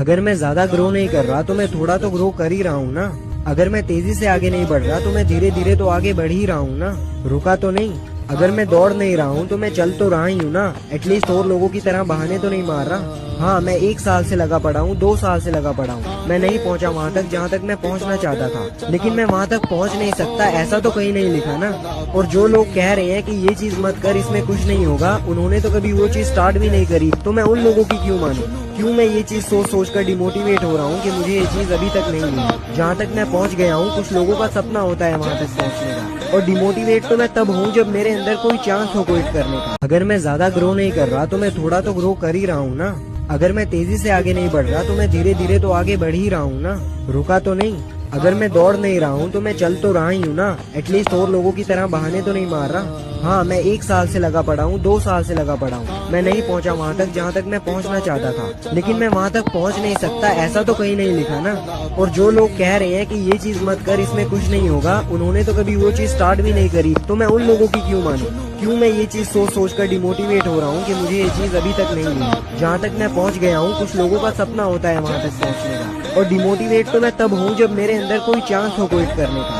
अगर मैं ज्यादा ग्रो नहीं कर रहा तो मैं थोड़ा तो ग्रो कर ही रहा हूँ ना। अगर मैं तेजी से आगे नहीं बढ़ रहा तो मैं धीरे धीरे तो आगे बढ़ ही रहा हूँ ना, रुका तो नहीं। अगर मैं दौड़ नहीं रहा हूँ तो मैं चल तो रहा ही हूँ ना, एटलीस्ट और लोगों की तरह बहाने तो नहीं मार रहा। हाँ, मैं 1 साल से लगा पड़ा हूँ, 2 साल से लगा पड़ा हूँ, मैं नहीं पहुँचा वहाँ तक जहाँ तक मैं पहुँचना चाहता था, लेकिन मैं वहाँ तक पहुँच नहीं सकता ऐसा तो कहीं नहीं लिखा ना। और जो लोग कह रहे हैं कि ये चीज मत कर, इसमें कुछ नहीं होगा, उन्होंने तो कभी वो चीज स्टार्ट भी नहीं करी, तो मैं उन लोगों की क्यों मानूं? क्यों मैं ये चीज सोच सोच कर डिमोटिवेट हो रहा हूँ कि मुझे ये चीज अभी तक नहीं मिली जहाँ तक मैं पहुँच गया हूँ। कुछ लोगों का सपना होता है वहाँ तक पहुँचने का, और डिमोटिवेट तो मैं तब हूँ जब मेरे अंदर कोई चांस हो क्विट करने का। अगर मैं ज्यादा ग्रो नहीं कर रहा तो मैं थोड़ा तो ग्रो कर ही रहा हूँ ना। अगर मैं तेजी से आगे नहीं बढ़ रहा तो मैं धीरे धीरे तो आगे बढ़ ही रहा हूँ ना, रुका तो नहीं। अगर मैं दौड़ नहीं रहा हूँ तो मैं चल तो रहा ही हूँ ना, एटलीस्ट और लोगों की तरह बहाने तो नहीं मार रहा। हाँ, मैं 1 साल से लगा पड़ा हूँ, 2 साल से लगा पड़ा हूँ, मैं नहीं पहुँचा वहाँ तक जहाँ तक मैं पहुँचना चाहता था, लेकिन मैं वहाँ तक पहुँच नहीं सकता ऐसा तो कहीं नहीं लिखा ना। और जो लोग कह रहे हैं कि ये चीज मत कर, इसमें कुछ नहीं होगा, उन्होंने तो कभी वो चीज स्टार्ट भी नहीं करी, तो मैं उन लोगों की क्यों मानूं? क्यों मैं ये चीज सोच सोच कर डिमोटिवेट हो रहा हूँ कि मुझे ये चीज अभी तक नहीं मिली जहाँ तक मैं पहुँच गया हूँ। कुछ लोगों का सपना होता है वहाँ तक पहुँचने का, और डिमोटिवेट तो मैं तब हूँ जब मेरे अंदर कोई चांस हो क्विट करने का।